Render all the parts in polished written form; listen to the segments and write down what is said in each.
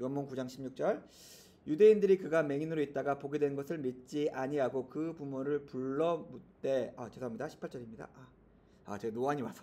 요한복음 9장 16절. 유대인들이 그가 맹인으로 있다가 보게 된 것을 믿지 아니하고 그 부모를 불러 묻되 죄송합니다. 18절입니다. 제가 노안이 와서.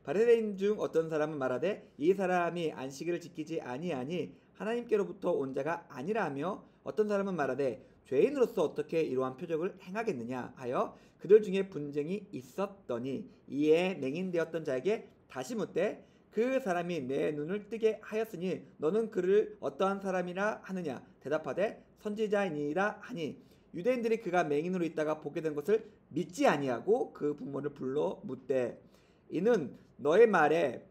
바리새인 중 어떤 사람은 말하되 이 사람이 안식일을 지키지 아니하니 하나님께로부터 온 자가 아니라며, 어떤 사람은 말하되 죄인으로서 어떻게 이러한 표적을 행하겠느냐 하여 그들 중에 분쟁이 있었더니, 이에 맹인되었던 자에게 다시 묻되 그 사람이 내 눈을 뜨게 하였으니 너는 그를 어떠한 사람이라 하느냐. 대답하되 선지자이니라 하니, 유대인들이 그가 맹인으로 있다가 보게 된 것을 믿지 아니하고 그 부모를 불러 묻되 이는 너의 말에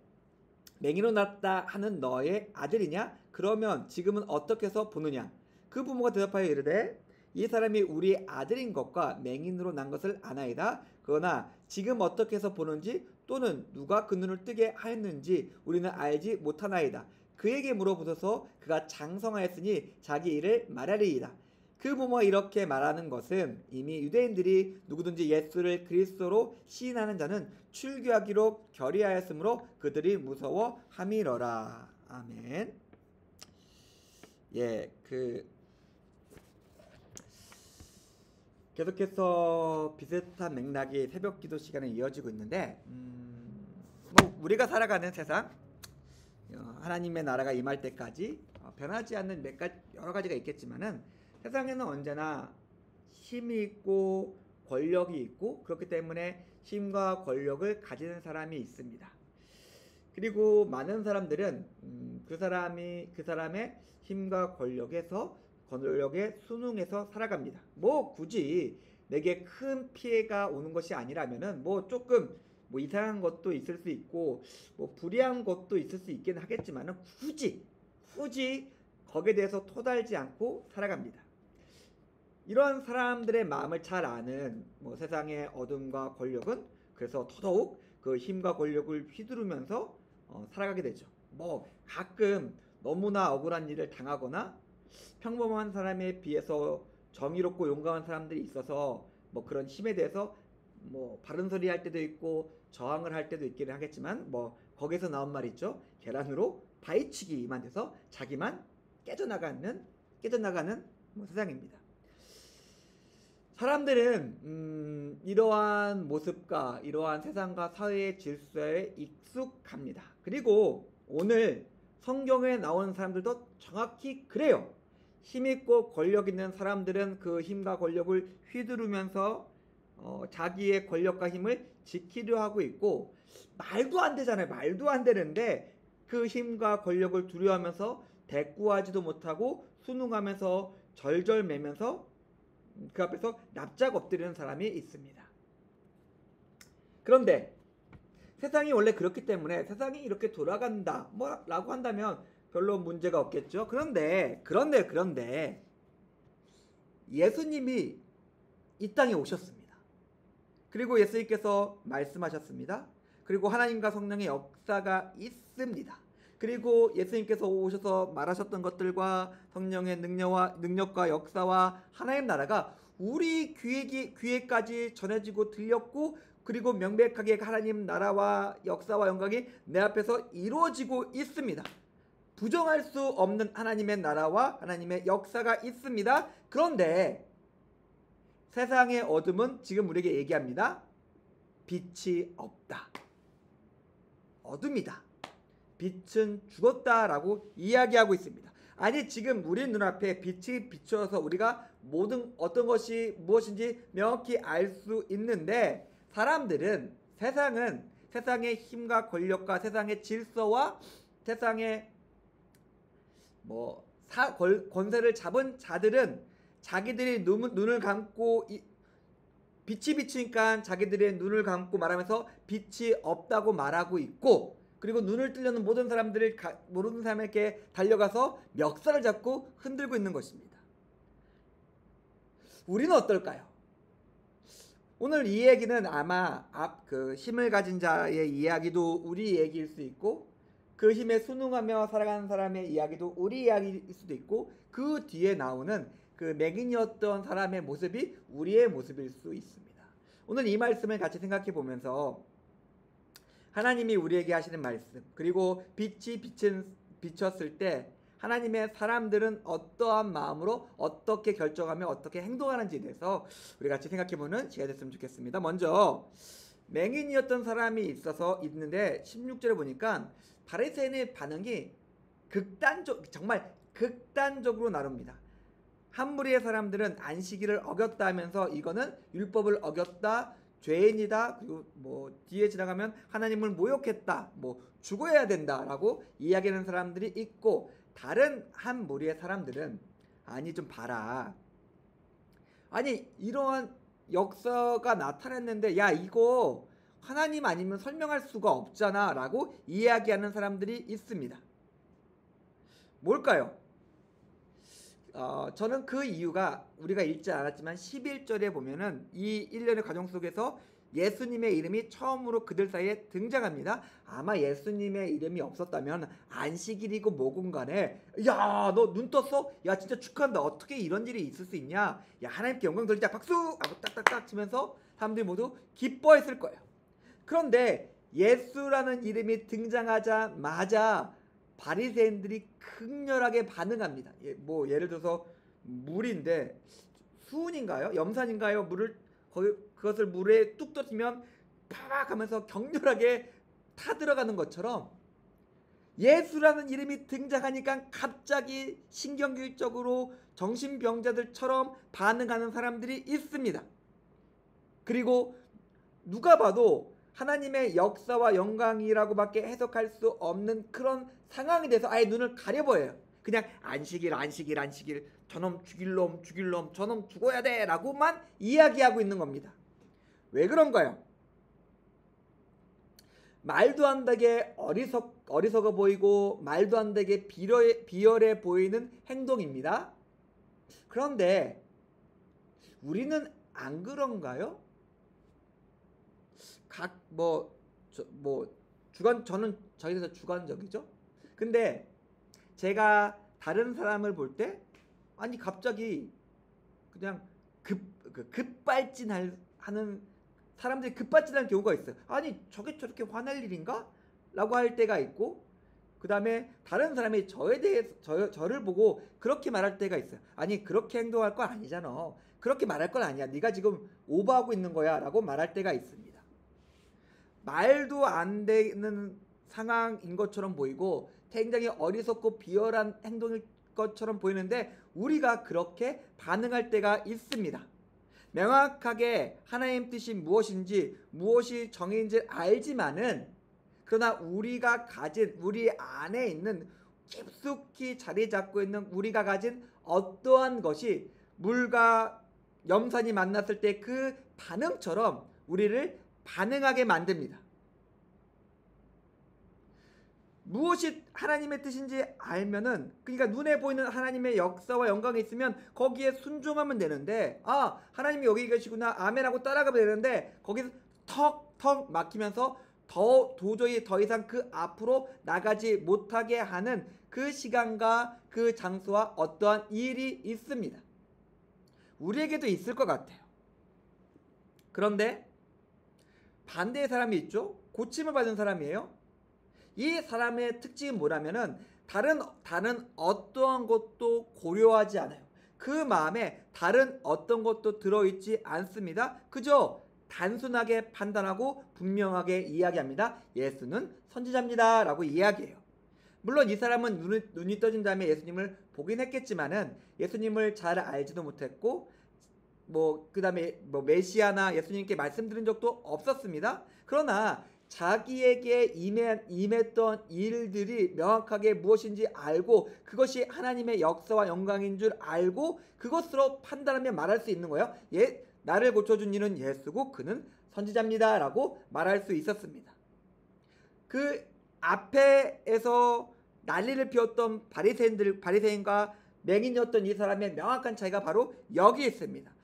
맹인으로 났다 하는 너의 아들이냐? 그러면 지금은 어떻게 해서 보느냐? 그 부모가 대답하여 이르되 이 사람이 우리 아들인 것과 맹인으로 난 것을 아나이다. 그러나 지금 어떻게 해서 보는지 또는 누가 그 눈을 뜨게 하였는지 우리는 알지 못하나이다. 그에게 물어보소서. 그가 장성하였으니 자기 일을 말하리이다. 그 부모가 이렇게 말하는 것은 이미 유대인들이 누구든지 예수를 그리스도로 시인하는 자는 출교하기로 결의하였으므로 그들이 무서워함이러라. 아멘. 계속해서 비슷한 맥락이 새벽기도 시간에 이어지고 있는데, 우리가 살아가는 세상, 하나님의 나라가 임할 때까지 변하지 않는 여러 가지가 있겠지만은 세상에는 언제나 힘이 있고 권력이 있고, 그렇기 때문에 힘과 권력을 가지는 사람이 있습니다. 그리고 많은 사람들은 그 사람의 힘과 권력에 순응해서 살아갑니다. 굳이 내게 큰 피해가 오는 것이 아니라면은 조금 이상한 것도 있을 수 있고 불이한 것도 있을 수 있긴 하겠지만은 굳이 거기에 대해서 토달지 않고 살아갑니다. 이러한 사람들의 마음을 잘 아는 세상의 어둠과 권력은 그래서 더더욱 그 힘과 권력을 휘두르면서 살아가게 되죠. 가끔 너무나 억울한 일을 당하거나 평범한 사람에 비해서 정의롭고 용감한 사람들이 있어서 그런 힘에 대해서 바른 소리 할 때도 있고 저항을 할 때도 있기는 하겠지만 거기서 나온 말 있죠. 계란으로 바위치기만 돼서 자기만 깨져나가는 세상입니다. 사람들은 이러한 모습과 이러한 세상과 사회의 질서에 익숙합니다. 그리고 오늘 성경에 나오는 사람들도 정확히 그래요. 힘있고 권력 있는 사람들은 그 힘과 권력을 휘두르면서 자기의 권력과 힘을 지키려 하고 있고, 말도 안 되잖아요. 말도 안 되는데 그 힘과 권력을 두려워하면서 대꾸하지도 못하고 순응하면서 절절매면서 그 앞에서 납작 엎드리는 사람이 있습니다. 그런데 세상이 원래 그렇기 때문에 세상이 이렇게 돌아간다 라고 한다면 별로 문제가 없겠죠. 그런데 예수님이 이 땅에 오셨습니다. 그리고 예수님께서 말씀하셨습니다. 그리고 하나님과 성령의 역사가 있습니다. 그리고 예수님께서 오셔서 말하셨던 것들과 성령의 능력과 역사와 하나님 나라가 우리 귀에까지 전해지고 들렸고, 그리고 명백하게 하나님 나라와 역사와 영광이 내 앞에서 이루어지고 있습니다. 부정할 수 없는 하나님의 나라와 하나님의 역사가 있습니다. 그런데 세상의 어둠은 지금 우리에게 얘기합니다. 빛이 없다. 어둠이다. 빛은 죽었다라고 이야기하고 있습니다. 아니, 지금 우리 눈앞에 빛이 비춰서 우리가 어떤 것이 무엇인지 명확히 알 수 있는데, 세상의 힘과 권력과 세상의 질서와 세상의 권세를 잡은 자들은 자기들이 눈을 감고 빛이 비치니까 자기들의 눈을 감고 말하면서 빛이 없다고 말하고 있고, 그리고 눈을 뜨려는 모든 사람에게 달려가서 멱살을 잡고 흔들고 있는 것입니다. 우리는 어떨까요? 오늘 이 얘기는 아마 그 힘을 가진 자의 이야기도 우리 얘기일 수 있고, 그 힘에 순응하며 살아가는 사람의 이야기도 우리 이야기일 수도 있고, 그 뒤에 나오는 그 맹인이었던 사람의 모습이 우리의 모습일 수 있습니다. 오늘 이 말씀을 같이 생각해 보면서 하나님이 우리에게 하시는 말씀, 그리고 빛이 비쳤을 때 하나님의 사람들은 어떠한 마음으로 어떻게 결정하며 어떻게 행동하는지에 대해서 우리 같이 생각해보는 시간이 됐으면 좋겠습니다. 먼저 맹인이었던 사람이 있는데 16절에 보니까 바리새인의 반응이 정말 극단적으로 나눕니다. 한 무리의 사람들은 안식일을 어겼다 하면서 이거는 율법을 어겼다, 죄인이다, 그리고 뭐 뒤에 지나가면 하나님을 모욕했다, 뭐 죽어야 된다라고 이야기하는 사람들이 있고, 다른 한 무리의 사람들은 아니 좀 봐라, 아니 이러한 역사가 나타났는데 야 이거 하나님 아니면 설명할 수가 없잖아 라고 이야기하는 사람들이 있습니다. 뭘까요? 저는 그 이유가 우리가 읽지 않았지만 11절에 보면은 이 일련의 과정 속에서 예수님의 이름이 처음으로 그들 사이에 등장합니다. 아마 예수님의 이름이 없었다면 안식일이고 뭐군 간에 야 너 눈 떴어? 야 진짜 축하한다. 어떻게 이런 일이 있을 수 있냐? 야 하나님께 영광 돌리자 박수! 하고 딱딱딱 치면서 사람들이 모두 기뻐했을 거예요. 그런데 예수라는 이름이 등장하자마자 바리새인들이 극렬하게 반응합니다. 뭐 예를 들어서 물인데 수은인가요? 염산인가요? 그것을 물에 뚝 떨어뜨리면 팍 하면서 격렬하게 타들어가는 것처럼 예수라는 이름이 등장하니까 갑자기 신경질적으로 정신병자들처럼 반응하는 사람들이 있습니다. 그리고 누가 봐도 하나님의 역사와 영광이라고밖에 해석할 수 없는 그런 상황에 대해서 아예 눈을 가려버려요. 그냥 안식일 저놈 죽일 놈 저놈 죽어야 돼 라고만 이야기하고 있는 겁니다. 왜 그런가요? 말도 안 되게 어리석어 보이고 말도 안 되게 비열해 보이는 행동입니다. 그런데 우리는 안 그런가요? 저는 저희에서 주관적이죠. 근데 제가 다른 사람을 볼 때 아니 갑자기 그냥 급발진하는 사람들이 급발진하는 경우가 있어요. 아니 저게 저렇게 화낼 일인가? 라고 할 때가 있고, 그 다음에 다른 사람이 저에 대해서 저를 보고 그렇게 말할 때가 있어요. 아니 그렇게 행동할 거 아니잖아. 그렇게 말할 건 아니야. 네가 지금 오버하고 있는 거야 라고 말할 때가 있습니다. 말도 안 되는 상황인 것처럼 보이고 굉장히 어리석고 비열한 행동일 것처럼 보이는데 우리가 그렇게 반응할 때가 있습니다. 명확하게 하나님 뜻이 무엇인지 무엇이 정의인지 알지만은 그러나 우리 안에 있는 깊숙이 자리 잡고 있는 우리가 가진 어떠한 것이 물과 염산이 만났을 때 그 반응처럼 우리를 반응하게 만듭니다. 무엇이 하나님의 뜻인지 알면은, 그러니까 눈에 보이는 하나님의 역사와 영광이 있으면 거기에 순종하면 되는데, 아 하나님이 여기 계시구나 아멘하고 따라가면 되는데 거기서 턱 막히면서 도저히 더 이상 그 앞으로 나가지 못하게 하는 그 시간과 그 장소와 어떠한 일이 있습니다. 우리에게도 있을 것 같아요. 그런데 반대의 사람이 있죠. 고침을 받은 사람이에요. 이 사람의 특징이 뭐냐면은 다른 어떠한 것도 고려하지 않아요. 그 마음에 다른 어떤 것도 들어있지 않습니다. 그저 단순하게 판단하고 분명하게 이야기합니다. 예수는 선지자입니다 라고 이야기해요. 물론 이 사람은 눈이 떠진 다음에 예수님을 보긴 했겠지만은 예수님을 잘 알지도 못했고 그 다음에 메시아나 예수님께 말씀드린 적도 없었습니다. 그러나 자기에게 임했던 일들이 명확하게 무엇인지 알고 그것이 하나님의 역사와 영광인 줄 알고 그것으로 판단하며 말할 수 있는 거예요. 나를 고쳐준 이는 예수고 그는 선지자입니다 라고 말할 수 있었습니다. 그 앞에서 난리를 피웠던 바리새인과 맹인이었던 이 사람의 명확한 차이가 바로 여기 있습니다.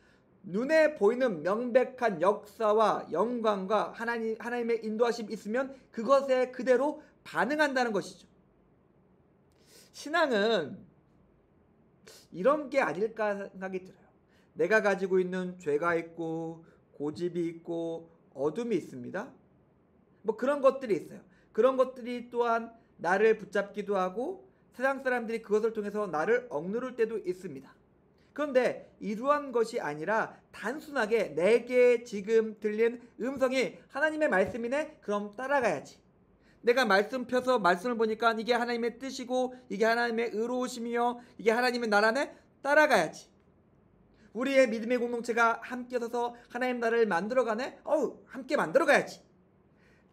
눈에 보이는 명백한 역사와 영광과 하나님의 인도하심이 있으면 그것에 그대로 반응한다는 것이죠. 신앙은 이런 게 아닐까 생각이 들어요. 내가 가지고 있는 죄가 있고 고집이 있고 어둠이 있습니다. 그런 것들이 있어요. 그런 것들이 또한 나를 붙잡기도 하고 세상 사람들이 그것을 통해서 나를 억누를 때도 있습니다. 그런데 이러한 것이 아니라 단순하게 내게 지금 들린 음성이 하나님의 말씀이네? 그럼 따라가야지. 내가 말씀 펴서 말씀을 보니까 이게 하나님의 뜻이고 이게 하나님의 의로우심이요 이게 하나님의 나라네? 따라가야지. 우리의 믿음의 공동체가 함께 서서 하나님 나라를 만들어가네? 함께 만들어가야지.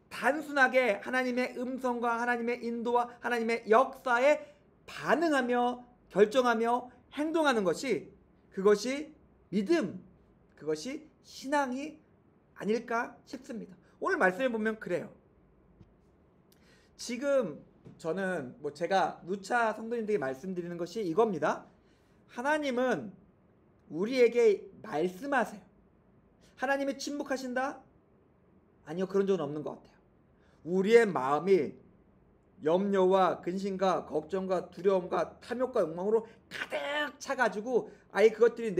단순하게 하나님의 음성과 하나님의 인도와 하나님의 역사에 반응하며 결정하며 행동하는 것이 그것이 믿음, 그것이 신앙이 아닐까 싶습니다. 오늘 말씀을 보면 그래요. 지금 저는 제가 누차 성도님들에게 말씀드리는 것이 이겁니다. 하나님은 우리에게 말씀하세요. 하나님이 침묵하신다? 아니요, 그런 적은 없는 것 같아요. 우리의 마음이 염려와 근심과 걱정과 두려움과 탐욕과 욕망으로 가득 차가지고 아예 그것들이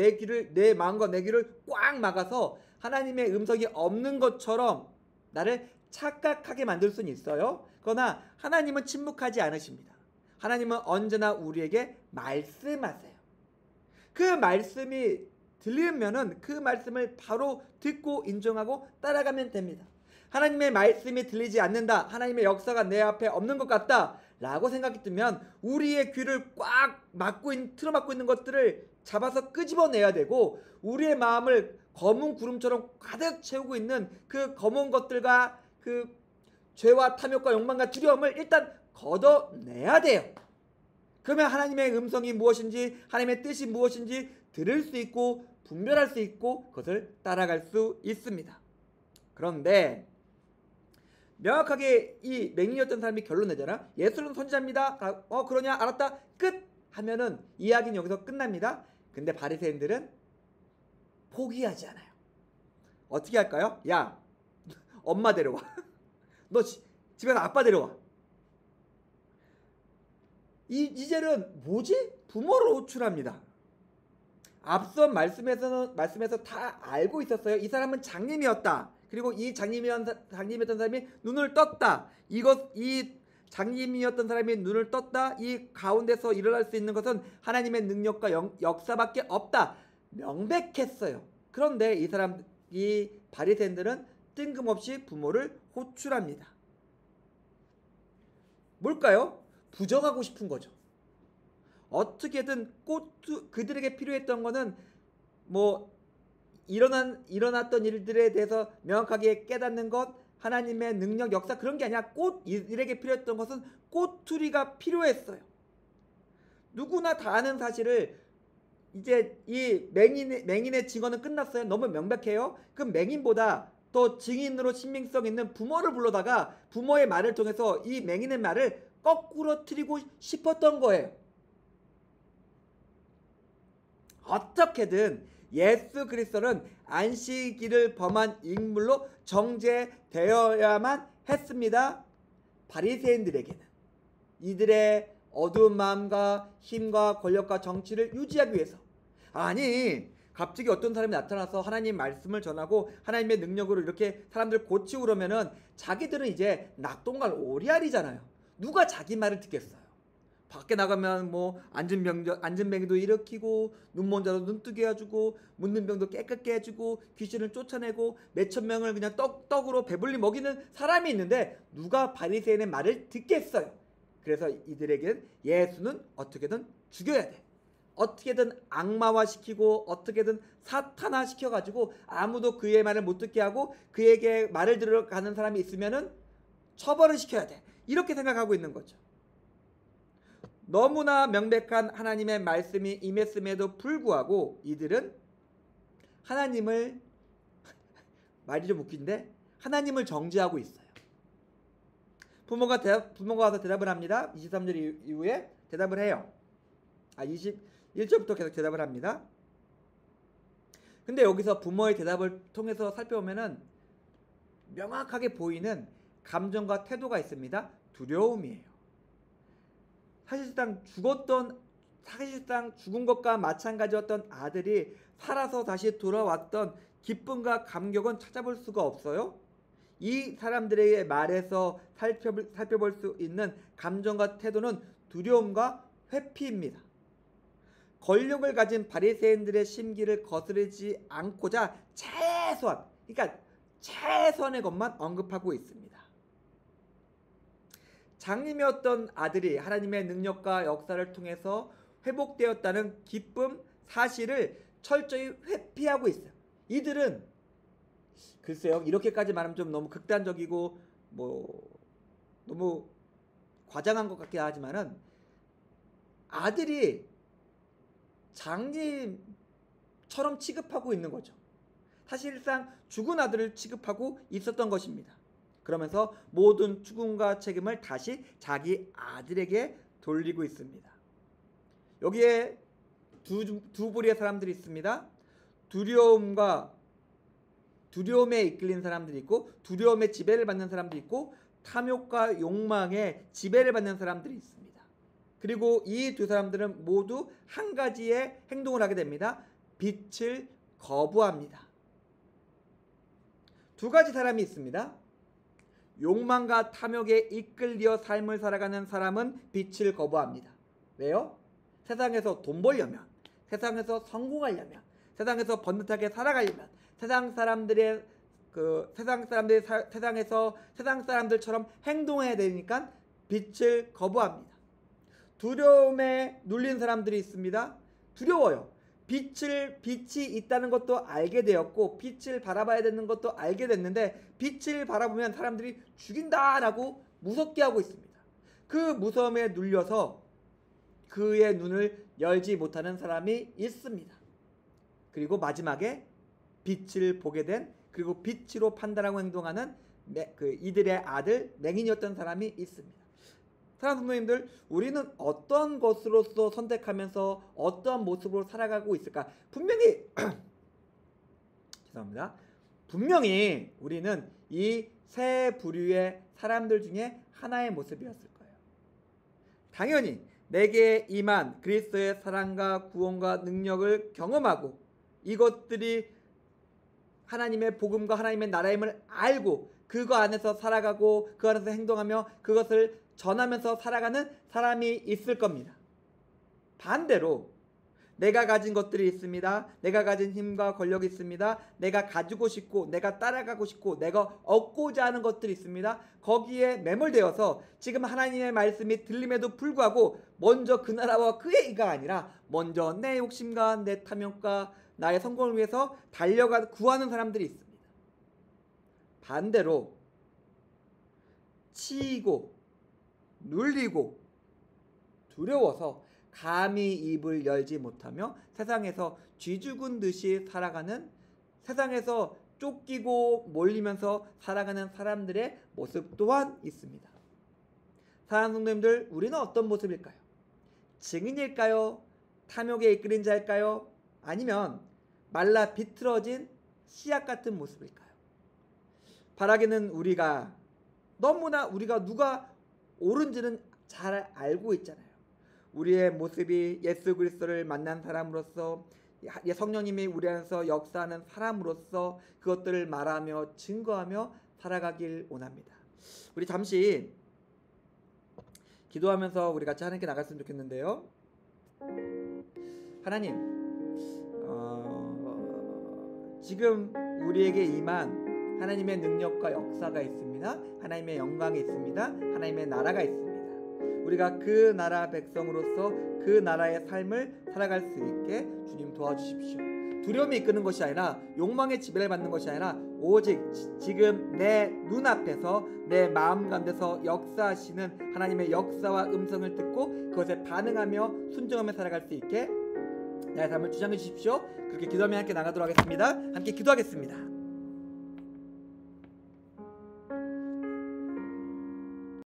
내 마음과 내 귀를 꽉 막아서 하나님의 음성이 없는 것처럼 나를 착각하게 만들 수는 있어요. 그러나 하나님은 침묵하지 않으십니다. 하나님은 언제나 우리에게 말씀하세요. 그 말씀이 들리면은 그 말씀을 바로 듣고 인정하고 따라가면 됩니다. 하나님의 말씀이 들리지 않는다, 하나님의 역사가 내 앞에 없는 것 같다 라고 생각이 들면 우리의 귀를 꽉 틀어막고 있는 것들을 잡아서 끄집어내야 되고, 우리의 마음을 검은 구름처럼 가득 채우고 있는 그 검은 것들과 그 죄와 탐욕과 욕망과 두려움을 일단 걷어내야 돼요. 그러면 하나님의 음성이 무엇인지 하나님의 뜻이 무엇인지 들을 수 있고 분별할 수 있고 그것을 따라갈 수 있습니다. 그런데 명확하게 이 맹인이었던 사람이 결론 내잖아. 예수는 선지자입니다. 그러냐, 알았다, 끝 하면은 이야기는 여기서 끝납니다. 근데 바리새인들은 포기하지 않아요. 어떻게 할까요? 야, 엄마 데려와. 너 집에 가서 아빠 데려와. 이제는 뭐지? 부모를 호출합니다. 앞선 말씀에서 다 알고 있었어요. 이 사람은 장님이었다. 그리고 이 장님이었던 사람이 눈을 떴다. 이 장님이었던 사람이 눈을 떴다. 이 가운데서 일어날 수 있는 것은 하나님의 능력과 역사밖에 없다. 명백했어요. 그런데 이 바리새인들은 뜬금없이 부모를 호출합니다. 뭘까요? 부정하고 싶은 거죠. 어떻게든 그들에게 필요했던 거는 일어났던 일들에 대해서 명확하게 깨닫는 것, 하나님의 능력, 역사, 그런 게 아니라 이들에게 필요했던 것은 꼬투리가 필요했어요. 누구나 다 아는 사실을 이제 이 맹인의 증언은 끝났어요. 너무 명백해요. 그 맹인보다 더 증인으로 신빙성 있는 부모를 불러다가 부모의 말을 통해서 이 맹인의 말을 거꾸로 틀리고 싶었던 거예요. 어떻게든 예수 그리스도는 안식일을 범한 인물로 정죄되어야만 했습니다. 바리새인들에게는 이들의 어두운 마음과 힘과 권력과 정치를 유지하기 위해서, 아니 갑자기 어떤 사람이 나타나서 하나님 말씀을 전하고 하나님의 능력으로 이렇게 사람들 고치고 그러면은 자기들은 이제 낙동강 오리알이잖아요. 누가 자기 말을 듣겠어요? 밖에 나가면 앉은 병도 일으키고 눈먼 자도 눈뜨게 해주고 묻는 병도 깨끗게 해주고 귀신을 쫓아내고 몇천 명을 그냥 떡으로 배불리 먹이는 사람이 있는데 누가 바리새인의 말을 듣겠어요? 그래서 이들에게는 예수는 어떻게든 죽여야 돼. 어떻게든 악마화시키고 어떻게든 사탄화 시켜가지고 아무도 그의 말을 못 듣게 하고 그에게 말을 들어가는 사람이 있으면은 처벌을 시켜야 돼. 이렇게 생각하고 있는 거죠. 너무나 명백한 하나님의 말씀이 임했음에도 불구하고 이들은 하나님을 말이 좀 웃긴데 하나님을 정죄하고 있어요. 부모가 와서 대답을 합니다. 23절 이후에 대답을 해요. 21절부터 계속 대답을 합니다. 근데 여기서 부모의 대답을 통해서 살펴보면은 명확하게 보이는 감정과 태도가 있습니다. 두려움이에요. 사실상 죽은 것과 마찬가지였던 아들이 살아서 다시 돌아왔던 기쁨과 감격은 찾아볼 수가 없어요. 이 사람들의 말에서 살펴볼 수 있는 감정과 태도는 두려움과 회피입니다. 권력을 가진 바리새인들의 심기를 거스르지 않고자 최소한의 것만 언급하고 있습니다. 장님이었던 아들이 하나님의 능력과 역사를 통해서 회복되었다는 기쁨 사실을 철저히 회피하고 있어요. 이들은 글쎄요, 이렇게까지 말하면 좀 너무 극단적이고 너무 과장한 것 같긴 하지만은 아들이 장님처럼 취급하고 있는 거죠. 사실상 죽은 아들을 취급하고 있었던 것입니다. 그러면서 모든 죽음과 책임을 다시 자기 아들에게 돌리고 있습니다. 여기에 두 부류의 사람들이 있습니다. 두려움에 이끌린 사람들이 있고, 두려움에 지배를 받는 사람들이 있고, 탐욕과 욕망에 지배를 받는 사람들이 있습니다. 그리고 이 두 사람들은 모두 한 가지의 행동을 하게 됩니다. 빛을 거부합니다. 두 가지 사람이 있습니다. 욕망과 탐욕에 이끌려 삶을 살아가는 사람은 빛을 거부합니다. 왜요? 세상에서 돈 벌려면, 세상에서 성공하려면, 세상에서 번듯하게 살아가려면, 세상 사람들처럼 행동해야 되니까 빛을 거부합니다. 두려움에 눌린 사람들이 있습니다. 두려워요. 빛이 있다는 것도 알게 되었고, 빛을 바라봐야 되는 것도 알게 됐는데, 빛을 바라보면 사람들이 죽인다라고 무섭게 하고 있습니다. 그 무서움에 눌려서 그의 눈을 열지 못하는 사람이 있습니다. 그리고 마지막에 빛을 보게 된, 그리고 빛으로 판단하고 행동하는 이들의 아들 맹인이었던 사람이 있습니다. 사랑하는 성도님들, 우리는 어떤 것으로서 선택하면서 어떠한 모습으로 살아가고 있을까? 분명히 죄송합니다. 분명히 우리는 이 세 부류의 사람들 중에 하나의 모습이었을 거예요. 당연히 내게 임한 그리스도의 사랑과 구원과 능력을 경험하고, 이것들이 하나님의 복음과 하나님의 나라임을 알고 그거 안에서 살아가고 그 안에서 행동하며 그것을 전하면서 살아가는 사람이 있을 겁니다. 반대로 내가 가진 것들이 있습니다. 내가 가진 힘과 권력이 있습니다. 내가 가지고 싶고 내가 따라가고 싶고 내가 얻고자 하는 것들이 있습니다. 거기에 매몰되어서 지금 하나님의 말씀이 들림에도 불구하고 먼저 그 나라와 그의 의가 아니라 먼저 내 욕심과 내 탐욕과 나의 성공을 위해서 달려가 구하는 사람들이 있습니다. 반대로 치이고 눌리고 두려워서 감히 입을 열지 못하며 세상에서 쥐죽은 듯이 살아가는, 세상에서 쫓기고 몰리면서 살아가는 사람들의 모습 또한 있습니다. 사랑하는 성도님들, 우리는 어떤 모습일까요? 증인일까요? 탐욕에 이끌린 자일까요? 아니면 말라 비틀어진 씨앗 같은 모습일까요? 바라기는 너무나 우리가 누가 옳은지는 잘 알고 있잖아요. 우리의 모습이 예수 그리스도를 만난 사람으로서, 성령님이 우리 안에서 역사하는 사람으로서 그것들을 말하며 증거하며 살아가길 원합니다. 우리 잠시 기도하면서 우리 같이 하나님께 나갔으면 좋겠는데요. 하나님, 지금 우리에게 임한 하나님의 능력과 역사가 있습니다. 하나님의 영광이 있습니다. 하나님의 나라가 있습니다. 우리가 그 나라 백성으로서 그 나라의 삶을 살아갈 수 있게 주님 도와주십시오. 두려움이 이끄는 것이 아니라, 욕망의 지배를 받는 것이 아니라, 오직 지금 내 눈앞에서 내 마음 가운데서 역사하시는 하나님의 역사와 음성을 듣고 그것에 반응하며 순종하며 살아갈 수 있게 나의 삶을 주장해 주십시오. 그렇게 기도하며 함께 나가도록 하겠습니다. 함께 기도하겠습니다.